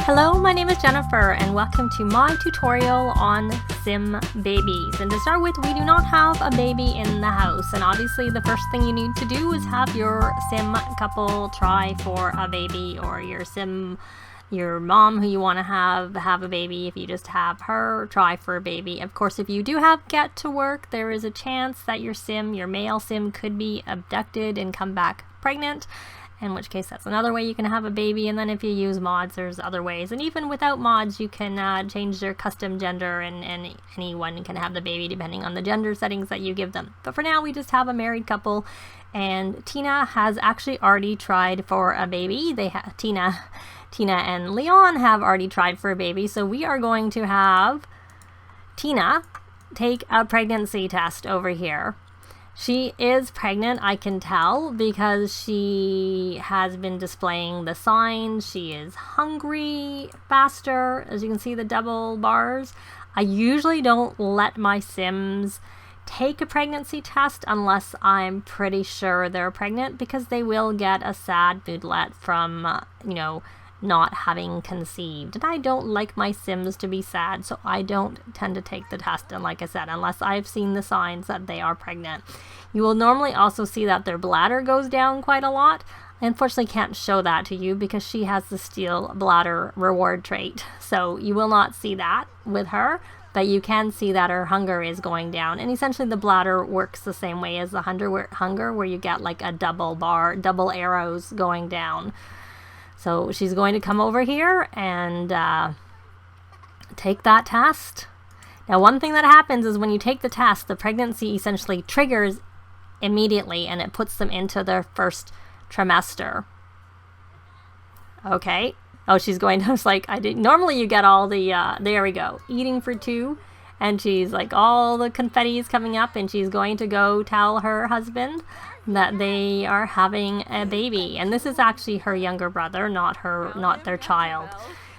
Hello, my name is Jennifer and welcome to my tutorial on sim babies. And to start with, we do not have a baby in the house, and obviously the first thing you need to do is have your sim couple try for a baby, or your mom who you want to have a baby. If you just have her try for a baby. Of course, if you do have get to work, there is a chance that your male sim could be abducted and come back pregnant, in which case that's another way you can have a baby. And then if you use mods, there's other ways, and even without mods you can change their custom gender, and anyone can have the baby depending on the gender settings that you give them. But for now we just have a married couple, and Tina has actually already tried for a baby. Tina and Leon have already tried for a baby, so we are going to have Tina take a pregnancy test over here. She is pregnant, I can tell, because she has been displaying the signs. She is hungry faster, as you can see the double bars. I usually don't let my sims take a pregnancy test unless I'm pretty sure they're pregnant, because they will get a sad moodlet from, not having conceived. And I don't like my sims to be sad, so I don't tend to take the test, and like I said, unless I've seen the signs that they are pregnant. You will normally also see that their bladder goes down quite a lot. I unfortunately can't show that to you because she has the steel bladder reward trait, so you will not see that with her, but you can see that her hunger is going down. And essentially the bladder works the same way as the hunger, where you get like a double arrows going down. So she's going to come over here and take that test. Now, one thing that happens is when you take the test, the pregnancy essentially triggers immediately, and it puts them into their first trimester. Okay. Oh, she's going to, normally you get all the, there we go, eating for two. And she's like, all the confetti is coming up, and she's going to go tell her husband that they are having a baby. And this is actually her younger brother, not their child.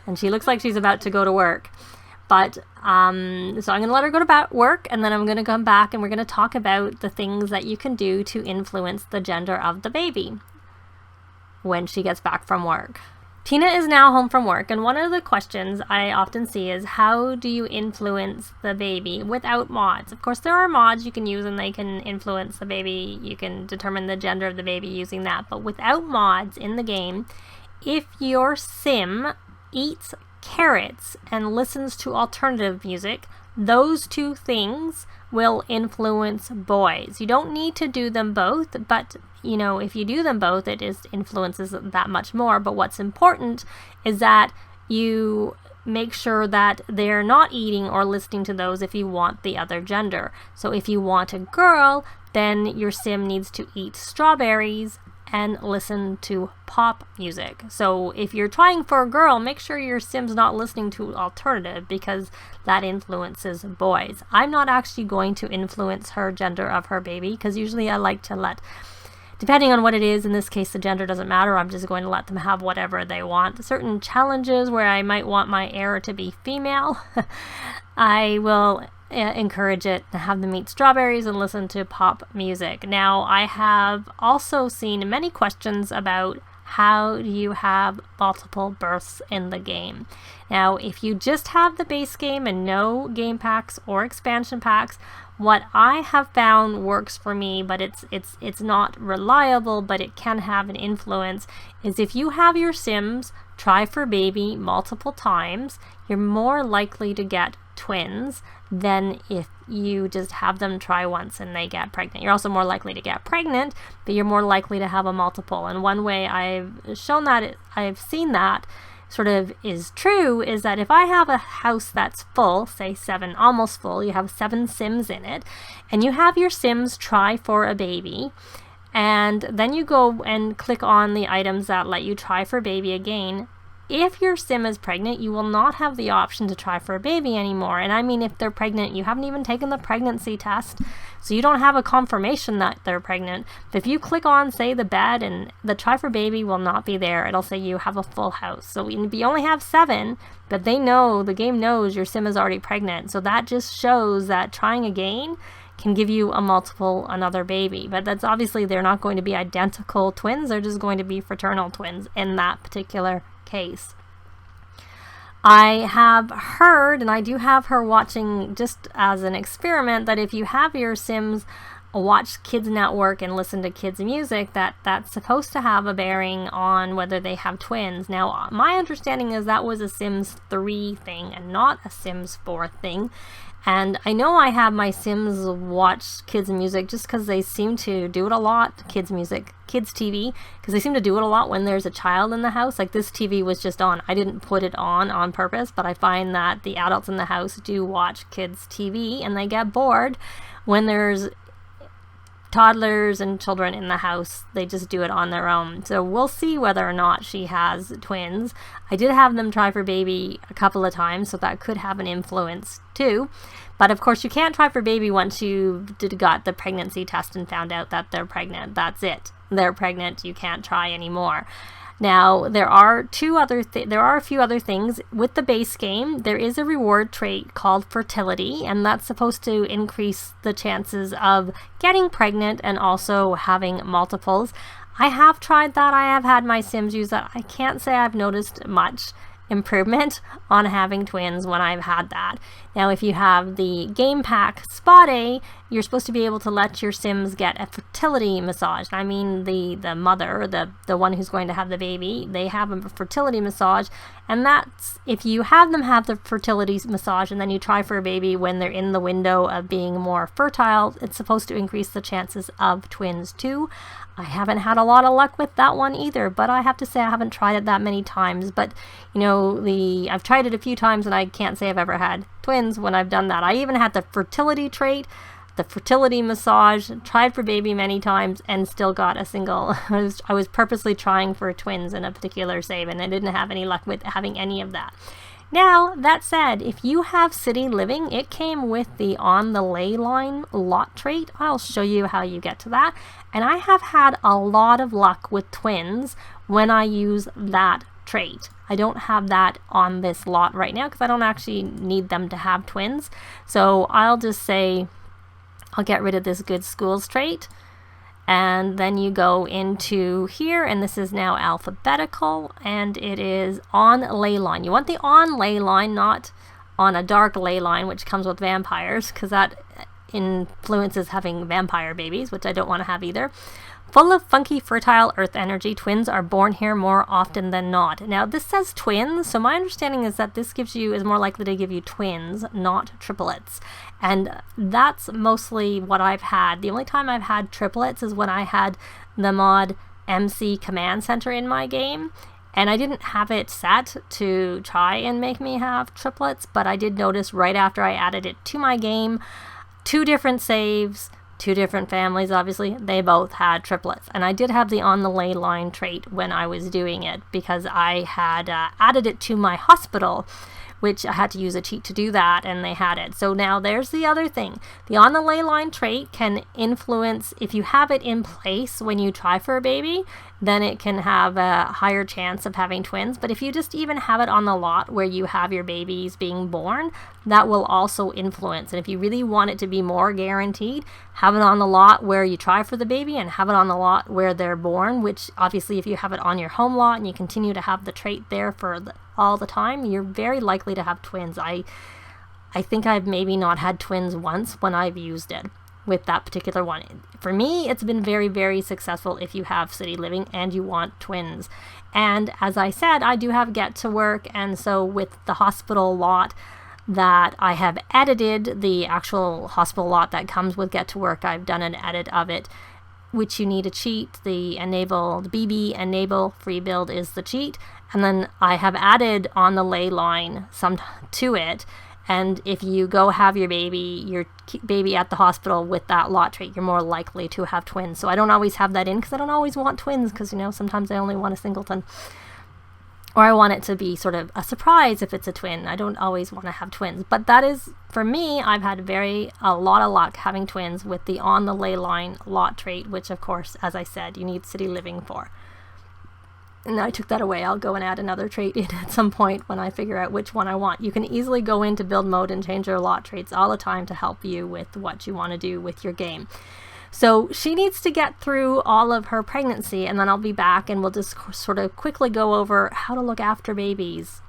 And she looks like she's about to go to work. But, so I'm going to let her go to work, and then I'm going to come back and we're going to talk about the things that you can do to influence the gender of the baby when she gets back from work. Tina is now home from work, and one of the questions I often see is, how do you influence the baby without mods? Of course, there are mods you can use and they can influence the baby. You can determine the gender of the baby using that. But without mods in the game, if your sim eats carrots and listens to alternative music, those two things will influence boys. You don't need to do them both, but if you do them both, it influences that much more. But what's important is that you make sure that they're not eating or listening to those if you want the other gender. So if you want a girl, then your sim needs to eat strawberries and listen to pop music. So if you're trying for a girl, make sure your sim's not listening to alternative, because that influences boys. I'm not actually going to influence her gender of her baby, because usually I like to depending on what it is, in this case the gender doesn't matter, I'm just going to let them have whatever they want. Certain challenges where I might want my heir to be female, I will encourage it to have them eat strawberries and listen to pop music. Now, I have also seen many questions about how do you have multiple births in the game. Now, if you just have the base game and no game packs or expansion packs, what I have found works for me, but it's not reliable, but it can have an influence, is if you have your sims try for baby multiple times, you're more likely to get twins than if you just have them try once and they get pregnant. You're also more likely to get pregnant, but you're more likely to have a multiple. And one way I've seen that sort of is true is that if I have a house that's full, say 7, almost full, you have 7 sims in it, and you have your sims try for a baby, and then you go and click on the items that let you try for baby again. If your sim is pregnant, you will not have the option to try for a baby anymore. And I mean, if they're pregnant, you haven't even taken the pregnancy test, so you don't have a confirmation that they're pregnant. But if you click on, say, the bed, and the try for baby will not be there. It'll say you have a full house. So you only have 7, but the game knows your sim is already pregnant. So that just shows that trying again can give you another baby. But that's obviously, they're not going to be identical twins. They're just going to be fraternal twins in that particular case. I have heard, and I do have her watching just as an experiment, that if you have your Sims watch Kids Network and listen to kids music, that's supposed to have a bearing on whether they have twins. Now, my understanding is that was a Sims 3 thing and not a Sims 4 thing. And I know I have my Sims watch kids music just because they seem to do it a lot. Kids music, kids TV, because they seem to do it a lot when there's a child in the house. Like this TV was just on. I didn't put it on purpose, but I find that the adults in the house do watch kids TV and they get bored when there's toddlers and children in the house. They just do it on their own. So we'll see whether or not she has twins. I did have them try for baby a couple of times, so that could have an influence too. But of course you can't try for baby once you got the pregnancy test and found out that they're pregnant. That's it. They're pregnant. You can't try anymore. Now, there are a few other things. With the base game, there is a reward trait called fertility, and that's supposed to increase the chances of getting pregnant and also having multiples. I have tried that. I have had my Sims use that. I can't say I've noticed much improvement on having twins when I've had that. Now, if you have the game pack Spot A, you're supposed to be able to let your Sims get a fertility massage. I mean, the mother, the one who's going to have the baby, they have a fertility massage, and that's if you have them have the fertility massage and then you try for a baby when they're in the window of being more fertile, it's supposed to increase the chances of twins too. I haven't had a lot of luck with that one either, but I have to say I haven't tried it that many times. But you know, I've tried it a few times and I can't say I've ever had twins when I've done that. I even had the fertility trait, the fertility massage, tried for baby many times and still got a single. I was purposely trying for twins in a particular save and I didn't have any luck with having any of that. Now, that said, if you have city living, it came with the on the ley line lot trait. I'll show you how you get to that. And I have had a lot of luck with twins when I use that trait. I don't have that on this lot right now because I don't actually need them to have twins. So I'll just say I'll get rid of this good schools trait. And then you go into here, and this is now alphabetical, and it is on ley line. You want the on ley line, not on a dark ley line, which comes with vampires, because that influences having vampire babies, which I don't want to have either. Full of funky, fertile earth energy, twins are born here more often than not. Now, this says twins, so my understanding is that this is more likely to give you twins, not triplets. And that's mostly what I've had. The only time I've had triplets is when I had the mod MC Command Center in my game. And I didn't have it set to try and make me have triplets, but I did notice right after I added it to my game, 2 different saves, 2 different families, obviously, they both had triplets. And I did have the on the ley line trait when I was doing it because I had added it to my hospital, which I had to use a cheat to do that, and they had it. So now there's the other thing. The on the ley line trait can influence, if you have it in place when you try for a baby, then it can have a higher chance of having twins. But if you just even have it on the lot where you have your babies being born, that will also influence. And if you really want it to be more guaranteed, have it on the lot where you try for the baby and have it on the lot where they're born, which obviously if you have it on your home lot and you continue to have the trait there for all the time, you're very likely to have twins. I think I've maybe not had twins once when I've used it with that particular one. For me, it's been very, very successful if you have city living and you want twins. And as I said, I do have get to work, and so with the hospital lot that I have edited, the actual hospital lot that comes with get to work, I've done an edit of it, which you need a cheat. The BB enable free build is the cheat, and then I have added on the ley line some to it. And if you go have your baby at the hospital with that lot trait, you're more likely to have twins. So I don't always have that in because I don't always want twins because, you know, sometimes I only want a singleton. Or I want it to be sort of a surprise if it's a twin. I don't always want to have twins. But that is, for me, I've had a lot of luck having twins with the on the ley line lot trait, which of course, as I said, you need city living for. And I took that away. I'll go and add another trait in at some point when I figure out which one I want. You can easily go into build mode and change your lot traits all the time to help you with what you want to do with your game. So she needs to get through all of her pregnancy, and then I'll be back and we'll just sort of quickly go over how to look after babies.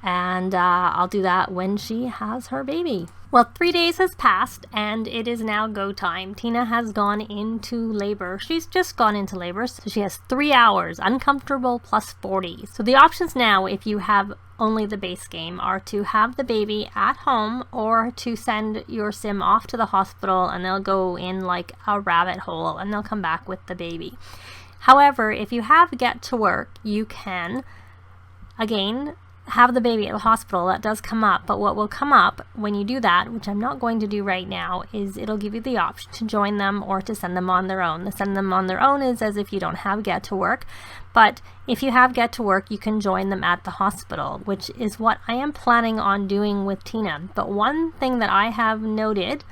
and I'll do that when she has her baby. Well, 3 days has passed and it is now go time. Tina has gone into labor. She's just gone into labor, so she has 3 hours, uncomfortable plus 40. So the options now, if you have only the base game, are to have the baby at home or to send your sim off to the hospital and they'll go in like a rabbit hole and they'll come back with the baby. However, if you have get to work, you can, again, have the baby at the hospital. That does come up, but what will come up when you do that, which I'm not going to do right now, is it'll give you the option to join them or to send them on their own. The send them on their own is as if you don't have get to work, but if you have get to work, you can join them at the hospital, which is what I am planning on doing with Tina. But one thing that I have noted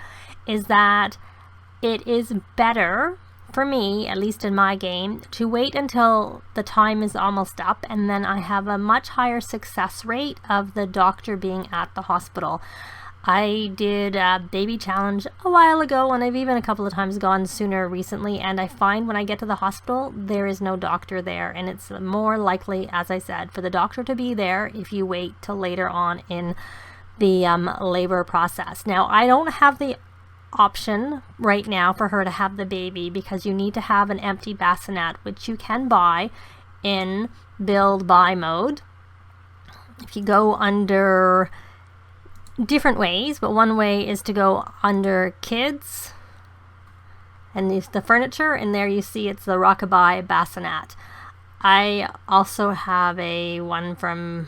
is that it is better for me, at least in my game, to wait until the time is almost up, and then I have a much higher success rate of the doctor being at the hospital. I did a baby challenge a while ago, and I've even a couple of times gone sooner recently, and I find when I get to the hospital, there is no doctor there, and it's more likely, as I said, for the doctor to be there if you wait till later on in the labor process. Now, I don't have the option right now for her to have the baby because you need to have an empty bassinet, which you can buy in build buy mode. If you go under different ways, but one way is to go under kids and use the furniture, and there you see it's the Rockabye bassinet. I also have a one from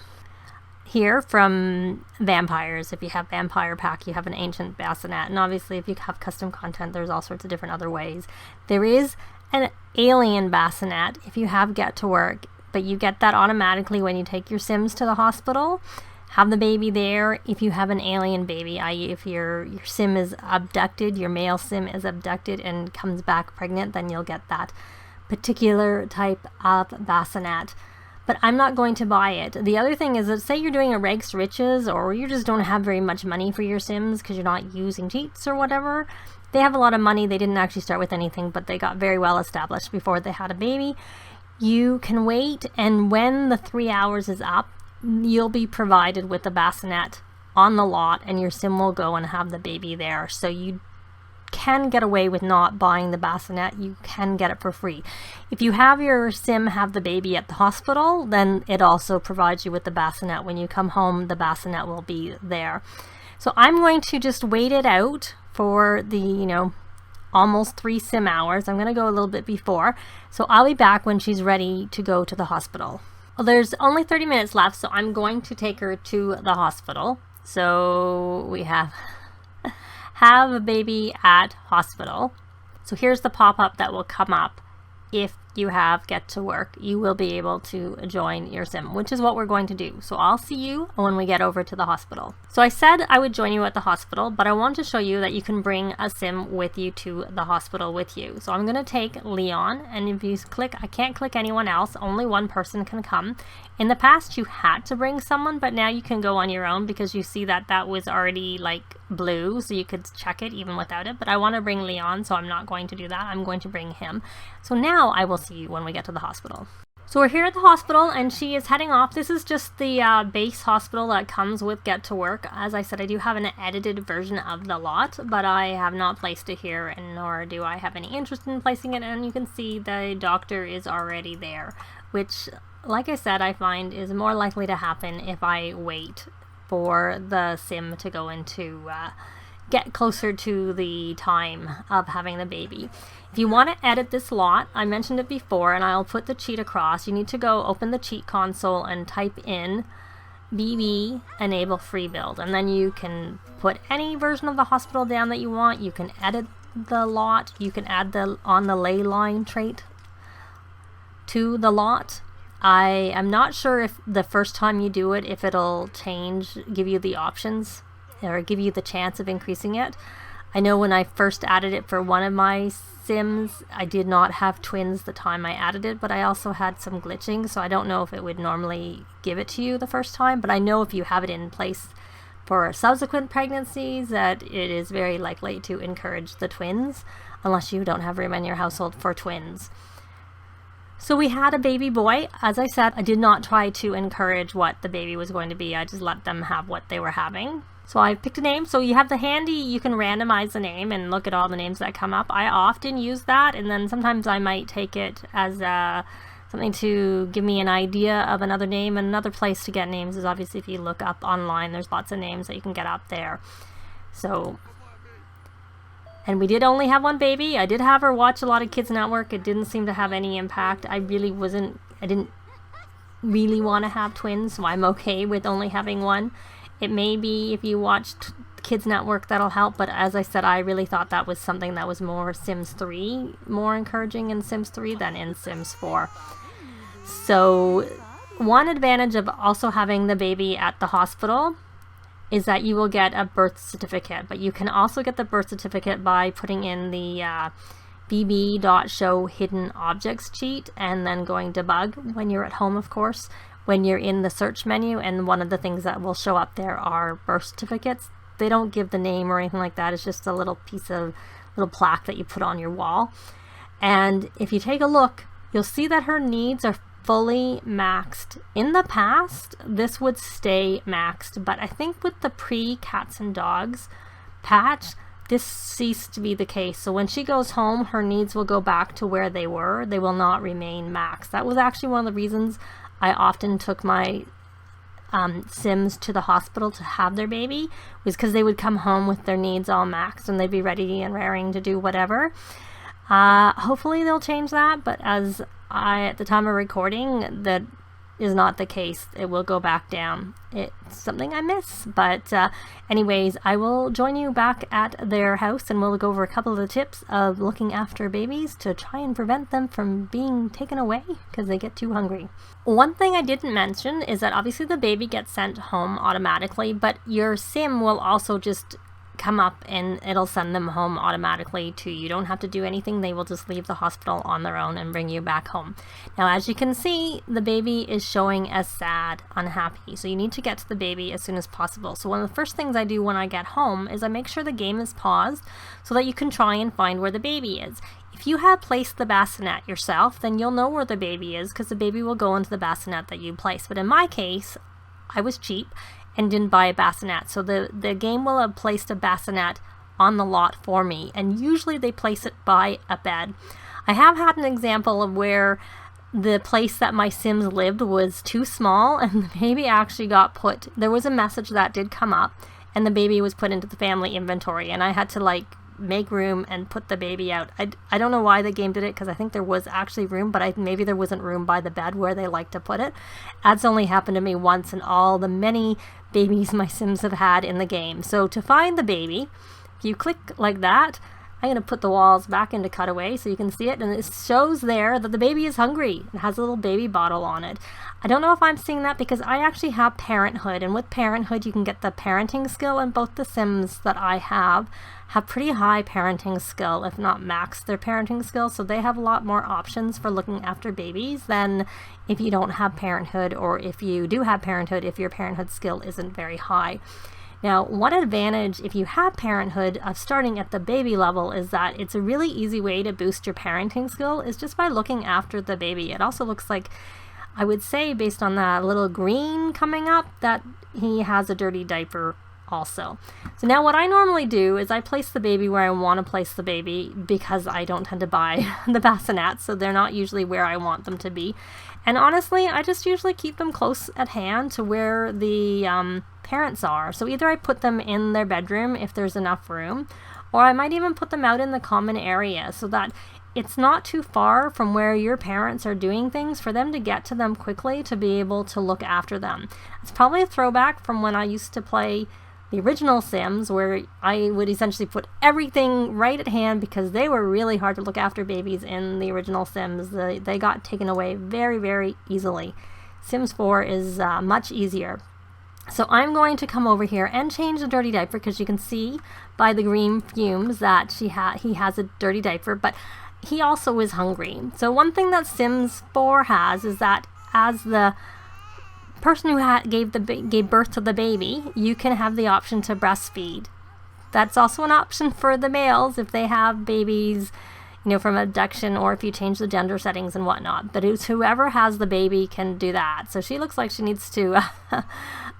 here from vampires. If you have vampire pack, you have an ancient bassinet, and obviously if you have custom content, there's all sorts of different other ways. There is an alien bassinet if you have get to work, but you get that automatically when you take your sims to the hospital. Have the baby there. If you have an alien baby, i.e. if your sim is abducted, your male sim is abducted and comes back pregnant, then you'll get that particular type of bassinet. But I'm not going to buy it. The other thing is that say you're doing a rags to riches, or you just don't have very much money for your sims because you're not using cheats or whatever. They have a lot of money. They didn't actually start with anything, but they got very well established before they had a baby. You can wait, and when the 3 hours is up, you'll be provided with a bassinet on the lot, and your sim will go and have the baby there. So you can get away with not buying the bassinet. You can get it for free. If you have your sim have the baby at the hospital, then it also provides you with the bassinet. When you come home, the bassinet will be there. So I'm going to just wait it out for the, almost 3 sim hours. I'm going to go a little bit before. So I'll be back when she's ready to go to the hospital. Well, there's only 30 minutes left, so I'm going to take her to the hospital. So we have a baby at hospital. So here's the pop-up that will come up. If you have get to work, you will be able to join your sim, which is what we're going to do. So I'll see you when we get over to the hospital. So I said I would join you at the hospital, but I want to show you that you can bring a sim with you to the hospital with you. So I'm going to take Leon, and if you click, I can't click anyone else, only one person can come. In the past you had to bring someone, but now you can go on your own because you see that that was already like blue, so you could check it even without it. But I want to bring Leon, so I'm not going to do that. I'm going to bring him. So now I will see you when we get to the hospital. So we're here at the hospital and she is heading off. This is just the base hospital that comes with Get to Work. As I said, I do have an edited version of the lot, but I have not placed it here, and nor do I have any interest in placing it. And you can see the doctor is already there, which, like I said, I find is more likely to happen if I wait for the sim to go into get closer to the time of having the baby. If you want to edit this lot, I mentioned it before, and I'll put the cheat across. You need to go open the cheat console and type in BB enable free build, and then you can put any version of the hospital down that you want. You can edit the lot. You can add the on the ley line trait to the lot. I am not sure if the first time you do it, if it'll change, give you the options or give you the chance of increasing it. I know when I first added it for one of my sims, I did not have twins the time I added it, but I also had some glitching, so I don't know if it would normally give it to you the first time, but I know if you have it in place for subsequent pregnancies that it is very likely to encourage the twins, unless you don't have room in your household for twins. So we had a baby boy. As I said, I did not try to encourage what the baby was going to be. I just let them have what they were having. So I picked a name. So you have the handy, you can randomize the name and look at all the names that come up. I often use that, and then sometimes I might take it as something to give me an idea of another name. And another place to get names is obviously if you look up online, there's lots of names that you can get up there. So, and we did only have one baby. I did have her watch a lot of Kids Network. It didn't seem to have any impact. I didn't really want to have twins, so I'm okay with only having one. It may be if you watched Kids Network that'll help, but as I said, I really thought that was something that was more Sims 3, more encouraging in Sims 3 than in Sims 4. So one advantage of also having the baby at the hospital is that you will get a birth certificate, but you can also get the birth certificate by putting in the bb.show hidden objects cheat and then going debug when you're at home, of course. When you're in the search menu, and one of the things that will show up there are birth certificates. They don't give the name or anything like that. It's just a little piece of little plaque that you put on your wall. And if you take a look, you'll see that her needs are fully maxed. In the past, this would stay maxed, but I think with the pre-cats and dogs patch, this ceased to be the case. So when she goes home, her needs will go back to where they were. They will not remain maxed. That was actually one of the reasons I often took my Sims to the hospital to have their baby, was because they would come home with their needs all maxed and they'd be ready and raring to do whatever. Hopefully they'll change that, but as at the time of recording, that is not the case. It will go back down. It's something I miss, but anyways, I will join you back at their house and we'll go over a couple of the tips of looking after babies to try and prevent them from being taken away because they get too hungry. One thing I didn't mention is that obviously the baby gets sent home automatically, but your Sim will also just come up and it'll send them home automatically too. You don't have to do anything. They will just leave the hospital on their own and bring you back home. Now, as you can see, the baby is showing as sad, unhappy. So you need to get to the baby as soon as possible. So one of the first things I do when I get home is I make sure the game is paused so that you can try and find where the baby is. If you have placed the bassinet yourself, then you'll know where the baby is because the baby will go into the bassinet that you place. But in my case, I was cheap and didn't buy a bassinet. So the game will have placed a bassinet on the lot for me, and usually they place it by a bed. I have had an example of where the place that my Sims lived was too small and the baby actually got put, there was a message that did come up and the baby was put into the family inventory and I had to like make room and put the baby out. I don't know why the game did it because I think there was actually room, but maybe there wasn't room by the bed where they like to put it. That's only happened to me once in all the many babies my Sims have had in the game. So to find the baby, if you click like that, I'm going to put the walls back into cutaway so you can see it, and it shows there that the baby is hungry. It has a little baby bottle on it. I don't know if I'm seeing that because I actually have Parenthood, and with Parenthood you can get the parenting skill, and both the Sims that I have pretty high parenting skill, if not max their parenting skill, so they have a lot more options for looking after babies than if you don't have Parenthood, or if you do have Parenthood, if your Parenthood skill isn't very high. Now, one advantage if you have Parenthood of starting at the baby level is that it's a really easy way to boost your parenting skill is just by looking after the baby. It also looks like, I would say based on that little green coming up, that he has a dirty diaper also. So now what I normally do is I place the baby where I want to place the baby because I don't tend to buy the bassinets, so they're not usually where I want them to be. And honestly, I just usually keep them close at hand to where the parents are. So either I put them in their bedroom if there's enough room, or I might even put them out in the common area so that it's not too far from where your parents are doing things for them to get to them quickly to be able to look after them. It's probably a throwback from when I used to play the original Sims, where I would essentially put everything right at hand because they were really hard to look after babies in the original Sims. They got taken away very, very easily. Sims 4 is much easier. So I'm going to come over here and change the dirty diaper because you can see by the green fumes that he has a dirty diaper, but he also is hungry. So one thing that Sims 4 has is that as the person who gave birth to the baby, you can have the option to breastfeed. That's also an option for the males if they have babies you know, from abduction, or if you change the gender settings and whatnot. But it's whoever has the baby can do that. So she looks like she needs to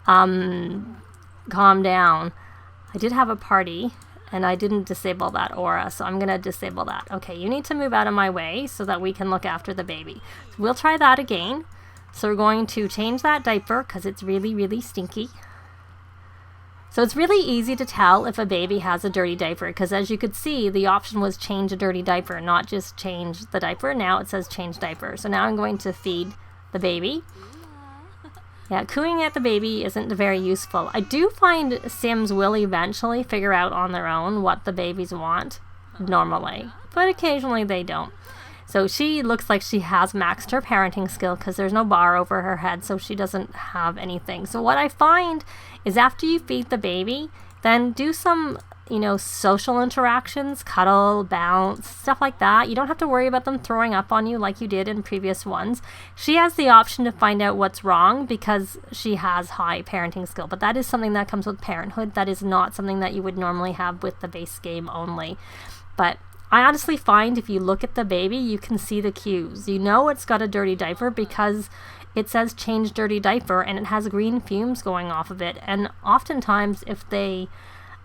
calm down. I did have a party, and I didn't disable that aura, so I'm going to disable that. Okay, you need to move out of my way so that we can look after the baby. So we'll try that again. So we're going to change that diaper because it's really, really stinky. So it's really easy to tell if a baby has a dirty diaper, because as you could see, the option was change a dirty diaper, not just change the diaper. Now it says change diaper. So now I'm going to feed the baby. Yeah, cooing at the baby isn't very useful. I do find Sims will eventually figure out on their own what the babies want normally, but occasionally they don't. So she looks like she has maxed her parenting skill because there's no bar over her head, so she doesn't have anything. So what I find is after you feed the baby, then do some, you know, social interactions, cuddle, bounce, stuff like that. You don't have to worry about them throwing up on you like you did in previous ones. She has the option to find out what's wrong because she has high parenting skill, but that is something that comes with parenthood. That is not something that you would normally have with the base game only. But I honestly find if you look at the baby, you can see the cues. You know it's got a dirty diaper because it says change dirty diaper and it has green fumes going off of it. And oftentimes if they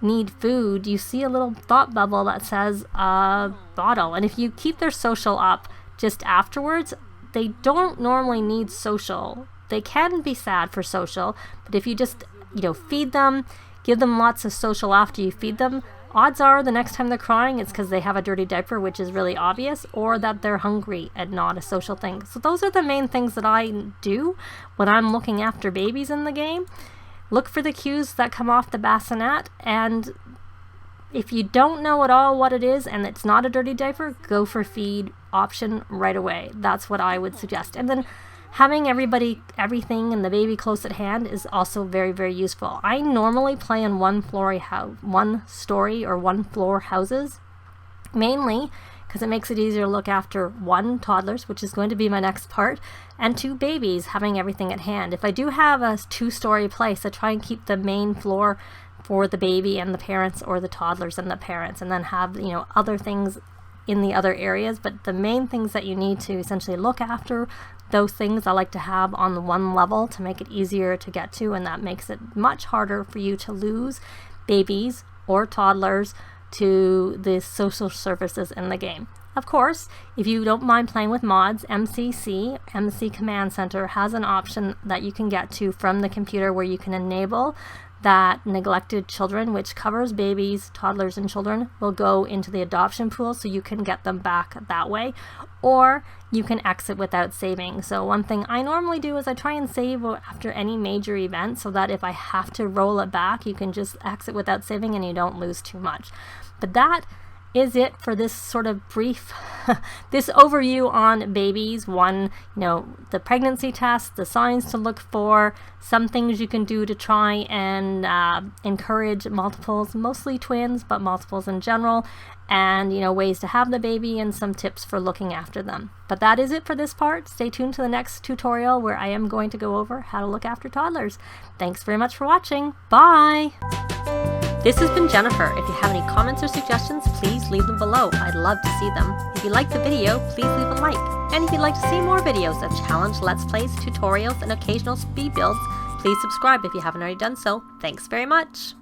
need food, you see a little thought bubble that says bottle. And if you keep their social up just afterwards, they don't normally need social. They can be sad for social, but if you just, you know, feed them, give them lots of social after you feed them, odds are the next time they're crying, it's because they have a dirty diaper, which is really obvious, or that they're hungry and not a social thing. So those are the main things that I do when I'm looking after babies in the game. Look for the cues that come off the bassinet, and if you don't know at all what it is and it's not a dirty diaper, go for feed option right away. That's what I would suggest. And then having everything and the baby close at hand is also very, very useful. I normally play in one story or one floor houses, mainly because it makes it easier to look after 1, toddlers, which is going to be my next part, and 2, babies, having everything at hand. If I do have a 2-story place, I try and keep the main floor for the baby and the parents, or the toddlers and the parents, and then have, you know, other things in the other areas. But the main things that you need to essentially look after, those things I like to have on the one level to make it easier to get to, and that makes it much harder for you to lose babies or toddlers to the social services in the game. Of course, if you don't mind playing with mods, MC Command Center has an option that you can get to from the computer where you can enable that neglected children, which covers babies, toddlers, and children, will go into the adoption pool, so you can get them back that way, or you can exit without saving. So one thing I normally do is I try and save after any major event, so that if I have to roll it back, you can just exit without saving and you don't lose too much. But that is it for this sort of brief this overview on babies. One, you know, the pregnancy test, the signs to look for, some things you can do to try and encourage multiples, mostly twins, but multiples in general, and, you know, ways to have the baby and some tips for looking after them. But that is it for this part. Stay tuned to the next tutorial where I am going to go over how to look after toddlers. Thanks very much for watching. Bye! This has been Jennifer. If you have any comments or suggestions, please leave them below. I'd love to see them. If you liked the video, please leave a like. And if you'd like to see more videos of challenge, let's plays, tutorials, and occasional speed builds, please subscribe if you haven't already done so. Thanks very much.